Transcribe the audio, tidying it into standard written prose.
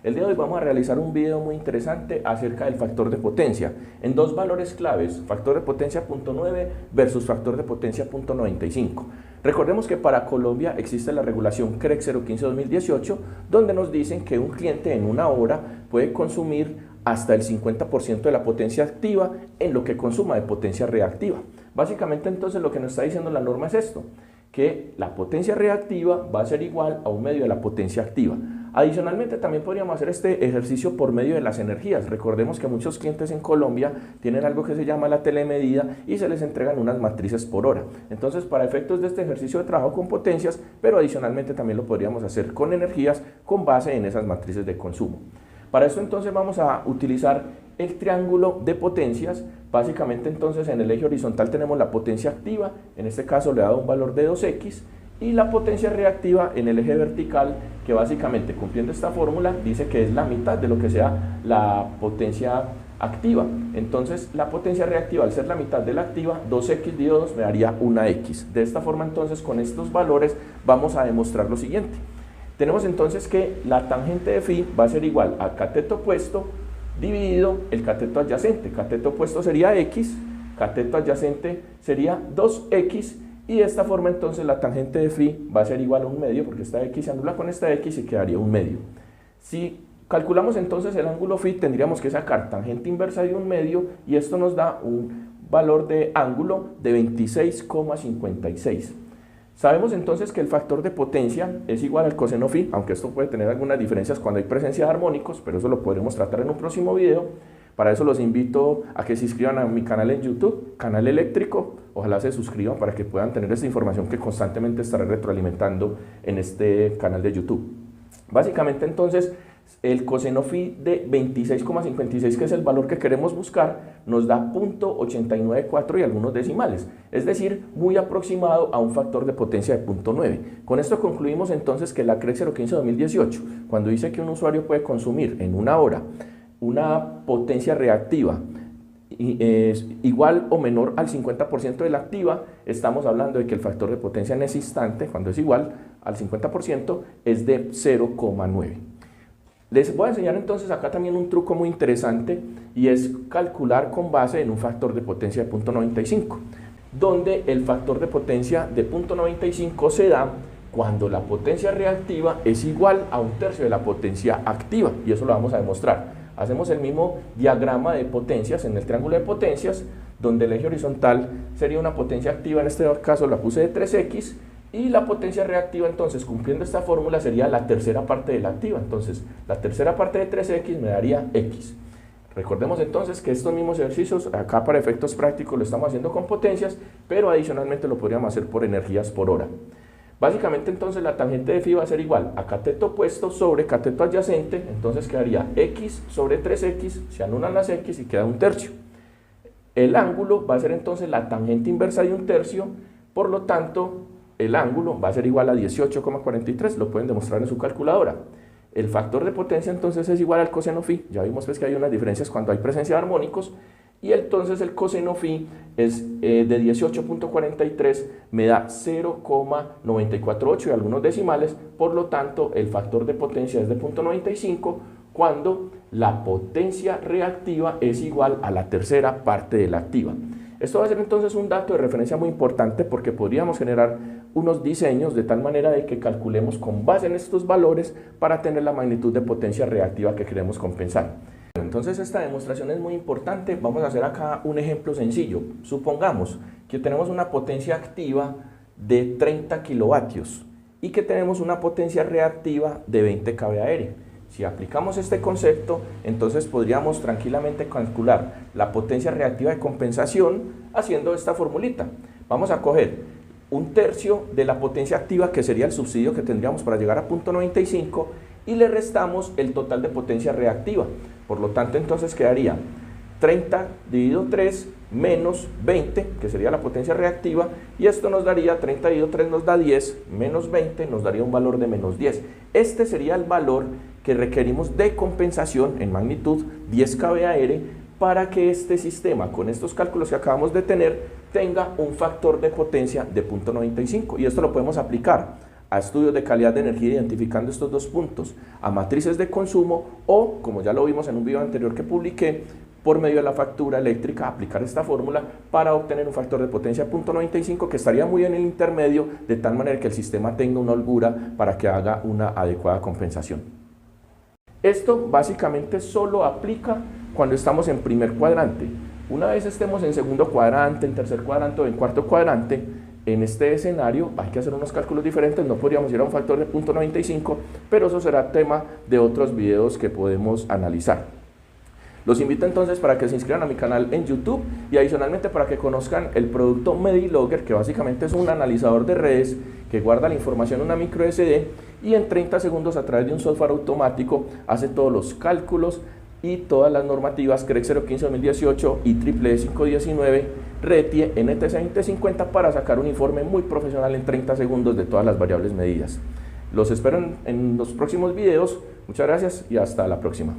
El día de hoy vamos a realizar un video muy interesante acerca del factor de potencia en dos valores claves, factor de potencia 0.9 versus factor de potencia 0.95. Recordemos que para Colombia existe la regulación CREC 015-2018, donde nos dicen que un cliente en una hora puede consumir hasta el 50% de la potencia activa en lo que consuma de potencia reactiva. Básicamente entonces lo que nos está diciendo la norma es esto, que la potencia reactiva va a ser igual a un medio de la potencia activa. Adicionalmente también podríamos hacer este ejercicio por medio de las energías. Recordemos que muchos clientes en Colombia tienen algo que se llama la telemedida y se les entregan unas matrices por hora. Entonces, para efectos de este ejercicio de trabajo con potencias, pero adicionalmente también lo podríamos hacer con energías con base en esas matrices de consumo. Para esto entonces vamos a utilizar el triángulo de potencias. Básicamente entonces en el eje horizontal tenemos la potencia activa, en este caso le he dado un valor de 2x, y la potencia reactiva en el eje vertical, que básicamente cumpliendo esta fórmula dice que es la mitad de lo que sea la potencia activa. Entonces la potencia reactiva, al ser la mitad de la activa, 2x dividido 2 me daría una x. De esta forma entonces con estos valores vamos a demostrar lo siguiente. Tenemos entonces que la tangente de phi va a ser igual a cateto opuesto dividido el cateto adyacente. Cateto opuesto sería x, cateto adyacente sería 2x, y de esta forma entonces la tangente de phi va a ser igual a un medio, porque esta x se anula con esta x y quedaría un medio. Si calculamos entonces el ángulo phi, tendríamos que sacar tangente inversa de un medio, y esto nos da un valor de ángulo de 26,56. Sabemos entonces que el factor de potencia es igual al coseno phi, aunque esto puede tener algunas diferencias cuando hay presencia de armónicos, pero eso lo podremos tratar en un próximo video. Para eso los invito a que se inscriban a mi canal en YouTube, Canal Eléctrico. Ojalá se suscriban para que puedan tener esta información que constantemente estaré retroalimentando en este canal de YouTube. Básicamente entonces el coseno phi de 26,56, que es el valor que queremos buscar, nos da 0.894 y algunos decimales, es decir, muy aproximado a un factor de potencia de 0.9. Con esto concluimos entonces que la CREC 015-2018, cuando dice que un usuario puede consumir en una hora una potencia reactiva es igual o menor al 50% de la activa, estamos hablando de que el factor de potencia en ese instante, cuando es igual al 50%, es de 0,9. Les voy a enseñar entonces acá también un truco muy interesante, y es calcular con base en un factor de potencia de 0.95, donde el factor de potencia de 0.95 se da cuando la potencia reactiva es igual a un tercio de la potencia activa, y eso lo vamos a demostrar. Hacemos el mismo diagrama de potencias en el triángulo de potencias, donde el eje horizontal sería una potencia activa, en este caso la puse de 3x, y la potencia reactiva entonces, cumpliendo esta fórmula, sería la tercera parte de la activa. Entonces la tercera parte de 3x me daría x. Recordemos entonces que estos mismos ejercicios acá para efectos prácticos lo estamos haciendo con potencias, pero adicionalmente lo podríamos hacer por energías por hora. Básicamente entonces la tangente de phi va a ser igual a cateto opuesto sobre cateto adyacente, entonces quedaría x sobre 3x, se anulan las x y queda un tercio. El ángulo va a ser entonces la tangente inversa de un tercio, por lo tanto el ángulo va a ser igual a 18,43, lo pueden demostrar en su calculadora. El factor de potencia entonces es igual al coseno phi, ya vimos pues que hay unas diferencias cuando hay presencia de armónicos, y entonces el coseno phi es de 18,43, me da 0,948 y algunos decimales, por lo tanto el factor de potencia es de 0.95 cuando la potencia reactiva es igual a la tercera parte de la activa. Esto va a ser entonces un dato de referencia muy importante, porque podríamos generar unos diseños de tal manera de que calculemos con base en estos valores para tener la magnitud de potencia reactiva que queremos compensar. Entonces esta demostración es muy importante. Vamos a hacer acá un ejemplo sencillo. Supongamos que tenemos una potencia activa de 30 kilovatios y que tenemos una potencia reactiva de 20 kVA. Si aplicamos este concepto, entonces podríamos tranquilamente calcular la potencia reactiva de compensación haciendo esta formulita. Vamos a coger un tercio de la potencia activa, que sería el subsidio que tendríamos para llegar a 0.95, y le restamos el total de potencia reactiva. Por lo tanto, entonces quedaría 30 dividido 3 menos 20, que sería la potencia reactiva, y esto nos daría, 30 dividido 3 nos da 10, menos 20 nos daría un valor de menos 10. Este sería el valor que requerimos de compensación en magnitud 10 kVA para que este sistema, con estos cálculos que acabamos de tener, tenga un factor de potencia de 0.95, y esto lo podemos aplicar a estudios de calidad de energía identificando estos dos puntos, a matrices de consumo o, como ya lo vimos en un video anterior que publiqué, por medio de la factura eléctrica aplicar esta fórmula para obtener un factor de potencia 0.95 que estaría muy en el intermedio, de tal manera que el sistema tenga una holgura para que haga una adecuada compensación. Esto básicamente solo aplica cuando estamos en primer cuadrante. Una vez estemos en segundo cuadrante, en tercer cuadrante o en cuarto cuadrante, en este escenario hay que hacer unos cálculos diferentes, no podríamos ir a un factor de 0.95, pero eso será tema de otros videos que podemos analizar. Los invito entonces para que se inscriban a mi canal en YouTube y adicionalmente para que conozcan el producto MediLogger, que básicamente es un analizador de redes que guarda la información en una micro SD y en 30 segundos a través de un software automático hace todos los cálculos y todas las normativas CREC 015-2018 y EEE 519, RETIE, NTC 2050 para sacar un informe muy profesional en 30 segundos de todas las variables medidas. Los espero en los próximos videos. Muchas gracias y hasta la próxima.